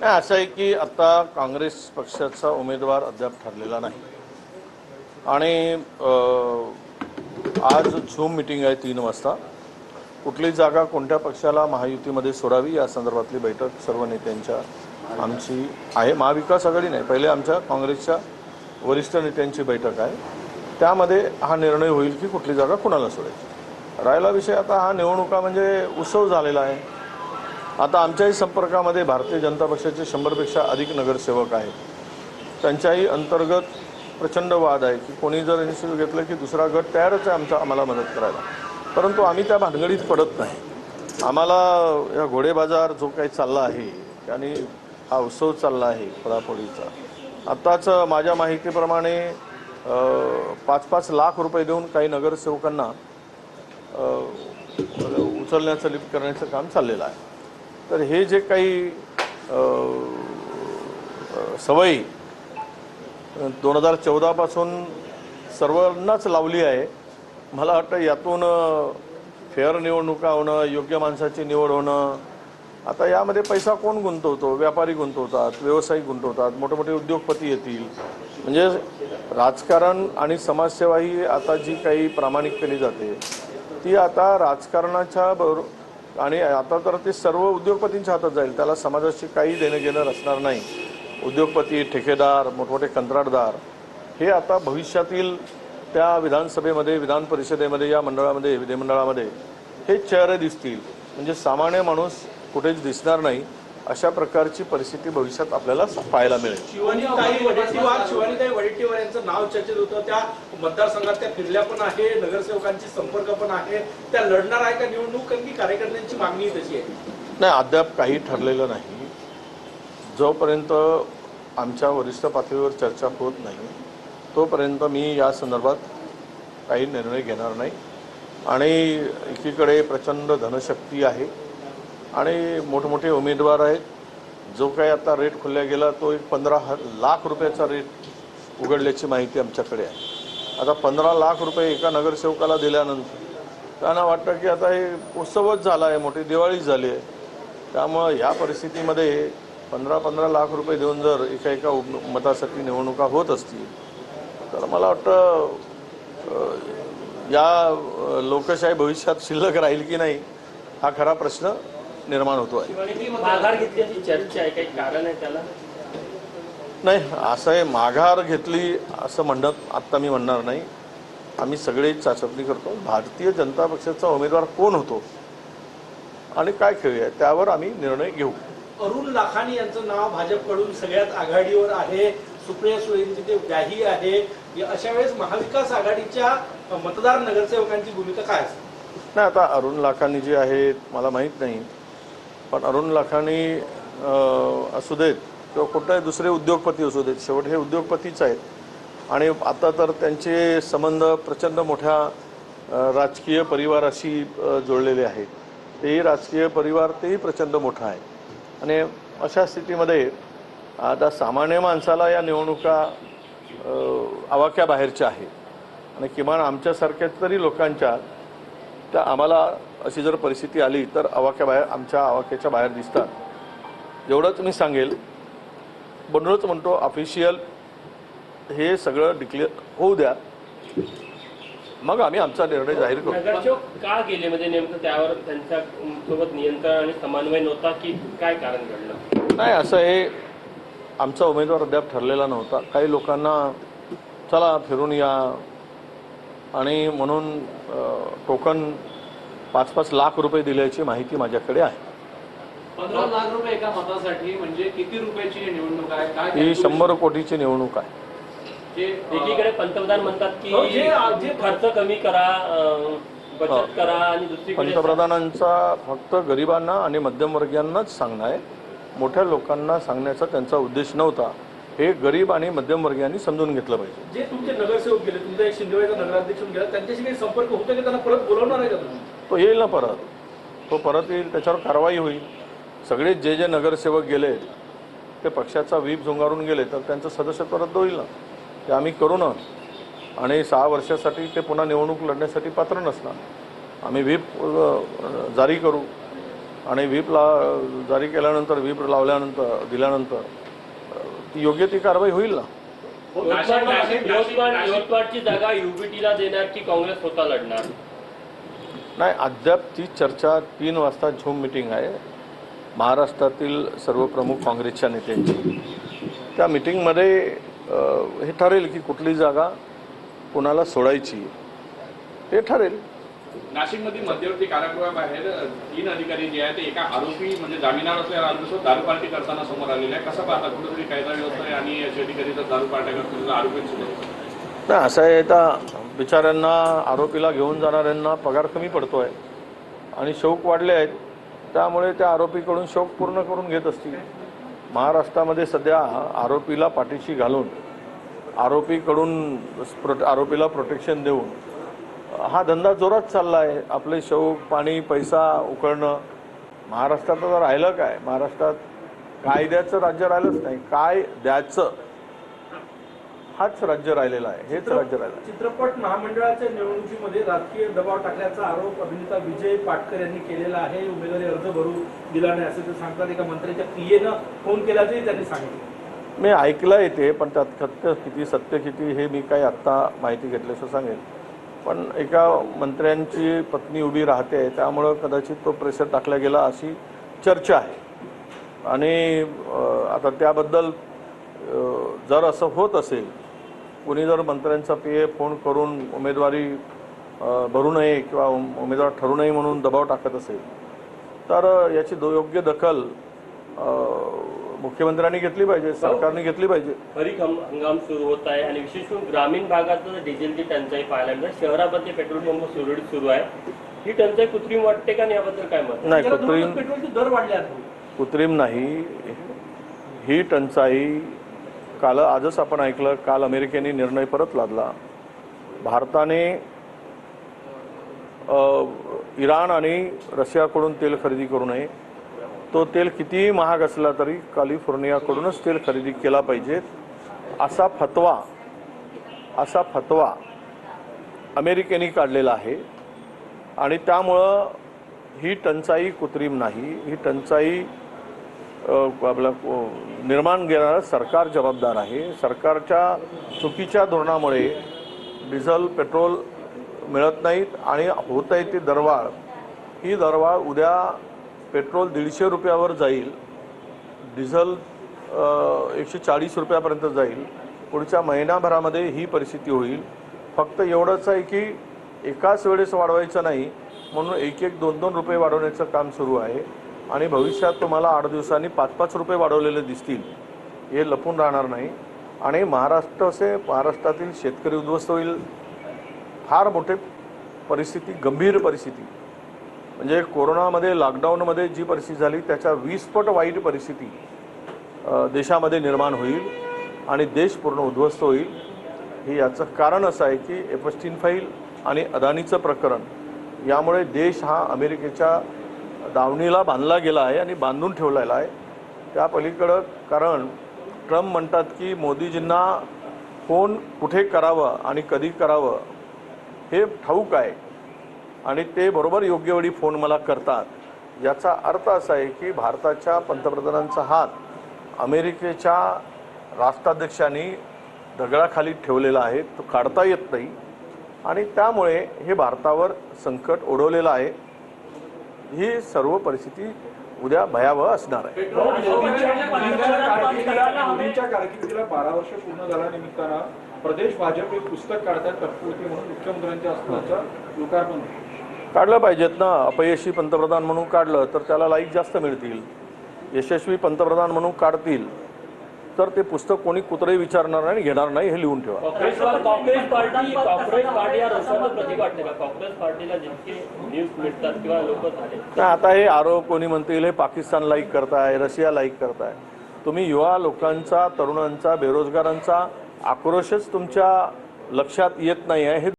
असं आहे की आता काँग्रेस पक्षाचा उमेदवार अद्याप ठरलेला नाही आणि आज झूम मीटिंग आहे 3 वाजता। कुठली जागा कोणत्या पक्षाला महायुतीमध्ये सोडावी या संदर्भातली बैठक सर्व नेत्यांच्या आमची आहे। महाविकास आघाडी नाही, पहिले आमच्या काँग्रेसच्या वरिष्ठ नेत्यांची बैठक आहे, त्यामध्ये हा निर्णय होईल की कुठली जागा कुणाला सोडायची। राहिला विषय आता हा निवडणुका म्हणजे उत्सव झालेला आहे। आता आमच्याही संपर्कामध्ये भारतीय जनता पक्षाचे 100पेक्षा अधिक नगरसेवक आहेत। त्यांच्याही अंतर्गत प्रचंड वाद आहे की कोणी जर इनिशिएटिव्ह घेतलं की दुसरा गट तयारच आहे आम्हाला मदत करायला, परंतु आम्ही त्या भानगडीत पडत नाही। आम्हाला या घोडेबाजार जो काही चालला आहे आणि हा उत्सव चालला आहे पळापळीचा, आत्ताच माझ्या माहितीप्रमाणे 5-5 लाख रुपये देऊन काही नगरसेवकांना उचलण्याचं लिफ्ट करण्याचं काम चाललेलं आहे। तर हे जे काही सवयी 2014 पासून सर्वांनाच लावली आहे, मला वाटतं यातून फेअर निवडणुका होणं, योग्य माणसाची निवड होणं, आता यामध्ये पैसा कोण गुंतवतो? व्यापारी गुंतवतात, व्यावसायिक गुंतवतात, मोठे मोठे उद्योगपती येतील। म्हणजे राजकारण आणि समाजसेवा ही आता जी काही प्रामाणिक केली जाते ती आता राजकारणाच्या आणि आता तर ते सर्व उद्योगपतींच्या हातात जाईल, त्याला समाजाशी काही देणं घेणं असणार नाही। उद्योगपती, ठेकेदार, मोठमोठे कंत्राटदार हे आता भविष्यातील त्या विधानसभेमध्ये, विधान परिषदेमध्ये, या मंडळामध्ये, विधिमंडळामध्ये हे चेहरे दिसतील। म्हणजे सामान्य माणूस कुठेच दिसणार नाही, अशा प्रकारची परिस्थिती भविष्यात आपल्याला पाहायला मिळेल। शिवानीताई वडेट्टीवार यांचं नाव चर्चेत होतं, त्या मतदारसंघात त्या फिरल्या पण आहे, नगरसेवकांची संपर्क पण आहे, त्या लढणार आहे का निवडणूक, कारण की कार्यकर्त्यांची मागणी तशी आहे? नाही, अद्याप काही ठरलेलं नाही। जोपर्यंत आमच्या वरिष्ठ पातळीवर चर्चा होत नाही तोपर्यंत मी या संदर्भात काही निर्णय घेणार नाही। आणि एकीकडे प्रचंड धनशक्ती आहे आणि मोठमोठे उमेदवार आहेत। जो काही आता रेट खुलला गेला तो एक 15 लाख रुपयाचा रेट उघडल्याची माहिती आमच्याकडे आहे। आता 15 लाख रुपये एका नगरसेवकाला दिल्यानंतर त्यांना वाटतं की आता हे उत्सवच झाला आहे, मोठी दिवाळीच झाली आहे। त्यामुळे या परिस्थितीमध्ये 15-15 लाख रुपये देऊन जर एका मतासाठी निवडणुका होत असतील तर मला वाटतं या लोकशाही भविष्यात शिल्लक राहील की नाही हा खरा प्रश्न निर्माण होतो आहे। माघार घेतल्याची चर्चा आहे, काही कारण आहे त्याला? नाही, असं आहे माघार घेतली असं म्हणत आत्ता मी म्हणणार नाही। आम्ही सगळे चाचपणी करतो, भारतीय जनता पक्षाचा उमेदवार कोण होतो आणि काय खेळूया त्यावर आम्ही निर्णय घेऊ। अरुण लाखानी यांचं नाव भाजपकडून सगळ्यात आघाडीवर आहे, सुप्रिया सुळेंची ते व्याही आहे। अशा वेळेस महाविकास आघाडीच्या मतदार नगरसेवकांची भूमिका काय असते? नाही, आता अरुण लाखानी जी आहे मला माहीत नाही, पण अरुण लाखानी असू देत किंवा कुठलाही दुसरे उद्योगपती असू देत, शेवट हे उद्योगपतीच आहेत। आणि आता तर त्यांचे संबंध प्रचंड मोठ्या राजकीय परिवाराशी जोडलेले आहेत। तेही राजकीय परिवार तेही प्रचंड मोठा आहे आणि अशा स्थितीमध्ये आता सामान्य माणसाला या निवडणुका आवाक्याबाहेरच्या आहेत आणि किमान आमच्यासारख्या तरी लोकांच्या त्या आम्हाला अशी जर परिस्थिती आली तर आमच्या आवाक्याच्या बाहेर दिसतात। एवढंच मी सांगेल, बनूनच म्हणतो ऑफिशियल हे सगळं डिक्लेअर होऊ द्या, मग आम्ही आमचा निर्णय जाहीर करू। नगरसेवक का गेले, म्हणजे नेमकं त्यावर त्यांच्या सोबत नियंत्रण आणि समन्वय नव्हता की काय कारण घडलं? नाही, असं हे आमचा उमेदवार अद्याप ठरलेला नव्हता। काही लोकांना चला फिरून या आणि म्हणून टोकन 5-5 लाख रुपये दिल्याची माहिती माझ्याकडे आहे। 15 लाख रुपये एका मतासाठी म्हणजे किती रुपयाची निवडणूक आहे? काय ही 100 कोटीची निवडणूक आहे। एकीकडे पंतप्रधान म्हणतात की खर्च कमी करा, बचत करा, आणि दुसरीकडे पंतप्रधानांचा फक्त गरिबांना आणि मध्यमवर्गीयांनाच सांगणं आहे, मोठ्या लोकांना सांगण्याचा त्यांचा उद्देश नव्हता। हे गरीब आणि मध्यमवर्गीयांनी समजून घेतलं पाहिजे। जे तुमचे नगरसेवक गेले, तुमचा एक शिंदेवाडीचा नगराध्यक्ष गेला, त्यांच्याशी काही संपर्क होतो की त्यांना परत बोलवणार आहे का तुम्ही? तो येईल ना परत, तो परत येईल, त्याच्यावर कारवाई होईल। सगळे जे नगरसेवक गेले ते पक्षाचा व्हीप झुंगारून गेले तर त्यांचं सदस्यत्व रद्द होईल ना, ते आम्ही करू ना। आणि 6 वर्षासाठी ते पुन्हा निवडणूक लढण्यासाठी पात्र नसणार, आम्ही व्हीप जारी करू आणि व्हीप जारी केल्यानंतर व्हीप दिल्यानंतर ती योग्य ती कारवाई होईल ना. यवतमाळची जागा युबीटीला देणार की काँग्रेस स्वतः लढणार? नाही, अद्याप ती चर्चा 3 वाजता झूम मिटिंग आहे महाराष्ट्रातील सर्व प्रमुख काँग्रेसच्या नेत्यांची. त्या मिटिंगमध्ये हे ठरेल की कुठली जागा कोणाला सोडायची ते ठरेल. नाशिकमध्ये मध्यवर्ती कारागृहाबाहेर 3 अधिकारी जे आहेत ते एका आरोपी म्हणजे जामिनावर असलेल्या आरोपीसोबत दारू पार्टी करताना समोर आलेले आहे. कसं पाहता? कुठेतरी कायदा व्यवस्था आणि अशी अधिकारी तर दारू पार्ट्या करतील आरोपी सुद्धा नाही, असं आहे आता बिचाऱ्यांना आरोपीला घेऊन जाणाऱ्यांना पगार कमी पडतो आहे आणि शौक वाढले आहेत, त्यामुळे त्या आरोपीकडून शौक पूर्ण करून घेत असतील. महाराष्ट्रामध्ये सध्या आरोपीला पाठीशी घालून आरोपीला प्रोटेक्शन देऊन हा धंदा जोरात चालला आहे. आपले शौक, पाणी, पैसा उकळणं. महाराष्ट्रात आता राहिलं काय? महाराष्ट्रात कायद्याचं राज्य राहिलंच नाही. काय द्यायचं हाच राज्य राहिलेला आहे, हेच राज्य राहिलं आहे. चित्रपट महामंडळाच्या निवडणुकीमध्ये राजकीय दबाव टाकल्याचा आरोप अभिनेता विजय पाटकर यांनी केलेला आहे. उमेदवारी अर्ज भरू दिला नाही असं ते सांगतात. एका मंत्र्याच्या पीएनं फोन केल्याचंही त्यांनी सांगितलं. मी ऐकलं येते, पण त्यात सत्य किती हे मी काही आत्ता माहिती घेतल्याचं सांगेन. पण एका मंत्र्यांची पत्नी उभी राहते, त्यामुळं कदाचित तो प्रेशर टाकला गेला अशी चर्चा आहे. आणि आता त्याबद्दल जर असं होत असेल, कोणी जर मंत्र्यांचा पीए फोन करून उमेदवारी भरू नये किंवा उमेदवार ठरू नये म्हणून दबाव टाकत असेल, तर याची योग्य दखल मुख्यमंत्र्यांनी घेतली पाहिजे, सरकारने घेतली पाहिजे. खरीप हंगाम सुरू होत आहे आणि विशेष करून ग्रामीण भागात डिझेलची टंचाई पाहायला मिळते. शहरामध्ये पेट्रोल पंप सुरळीत सुरू आहे. ही टंचाई कृत्रिम वाटते का? याबद्दल काय मत? नाही, पेट्रोलचे दर वाढले आहेत. कृत्रिम नाही. ही टंचाई आजच आपण ऐकलं, काल अमेरिकेने निर्णय परत लादला. भारताने इराण आणि रशियाकडून तेल खरेदी करू नये. तो तेल कितीही महाग असला तरी कॅलिफोर्नियाकडूनच तेल खरेदी केला पाहिजे असा फतवा अमेरिकेने काढलेला आहे. आणि त्यामुळं ही टंचाई कृत्रिम नाही. ही टंचाई आपला निर्माण घेणारं सरकार जबाबदार आहे. सरकारच्या चुकीच्या धोरणामुळे डिझेल, पेट्रोल मिळत नाहीत आणि होत आहे ती दरवाढ. ही दरवाढ उद्या पेट्रोल 150 रुपयावर जाईल, डिझेल 140 रुपयापर्यंत जाईल. पुढच्या महिनाभरामध्ये ही परिस्थिती होईल. फक्त एवढंच आहे की एकाच वेळेस वाढवायचं नाही, म्हणून 1-1, 2-2 रुपये वाढवण्याचं काम सुरू आहे. आणि भविष्यात तुम्हाला 8 दिवसांनी 5-5 रुपये वाढवलेले दिसतील, हे लपून राहणार नाही. आणि महाराष्ट्रातील शेतकरी उद्ध्वस्त होईल. फार मोठे परिस्थिती, गंभीर परिस्थिती, म्हणजे कोरोनामध्ये, लॉकडाऊनमध्ये जी परिस्थिती झाली त्याच्या 20 पट वाईट परिस्थिती देशामध्ये निर्माण होईल आणि देश पूर्ण उद्ध्वस्त होईल. हे याचं कारण असं आहे की एपस्टीन फाईल आणि अदानीचं प्रकरण, यामुळे देश हा अमेरिकेच्या दावणीला बांधला गेला आहे आणि बांधून ठेवलेला आहे. त्या पलीकडं कारण ट्रम्प म्हणतात की मोदीजींना फोन कुठे करावं आणि कधी करावं हे ठाऊक आहे आणि ते बरोबर योग्य वेळी फोन मला करतात. याचा अर्थ असा आहे की भारताच्या पंतप्रधानांचा हात अमेरिकेच्या राष्ट्राध्यक्षांनी दगडाखाली ठेवलेला आहे, तो काढता येत नाही. आणि त्यामुळे हे भारतावर संकट ओढवलेलं आहे. ही सर्व परिस्थिती उद्या भयावह असणार आहे. मोदींच्या कारकिर्दीला 12 वर्ष पूर्ण झाल्यानिमित्तानं प्रदेश भाजप एक पुस्तक काढतात तत्पूर्ती म्हणून मुख्यमंत्र्यांच्या हस्ताचं लोकार्पण काढलं पाहिजेत ना. अपयशी पंतप्रधान म्हणून काढलं तर त्याला लाईक जास्त मिळतील. यशस्वी पंतप्रधान म्हणून काढतील तर ते पुस्तक कोणी कुत्रेही विचारणार नाही, घेणार नाही, हे लिहून ठेवा. काँग्रेस पार्टी या रस्त्याचं प्रतीक वाटते का? काँग्रेस पार्टीला जितके न्यूज मिळतात किंवा लोक झाले, आता हे आरोप कोणी म्हणतील हे पाकिस्तान लाईक करताय, रशिया लाईक करताय. तुम्ही युवा लोकांचा, तरुणांचा, बेरोजगारांचा आक्रोशच तुमच्या लक्षात येत नाही आहे हे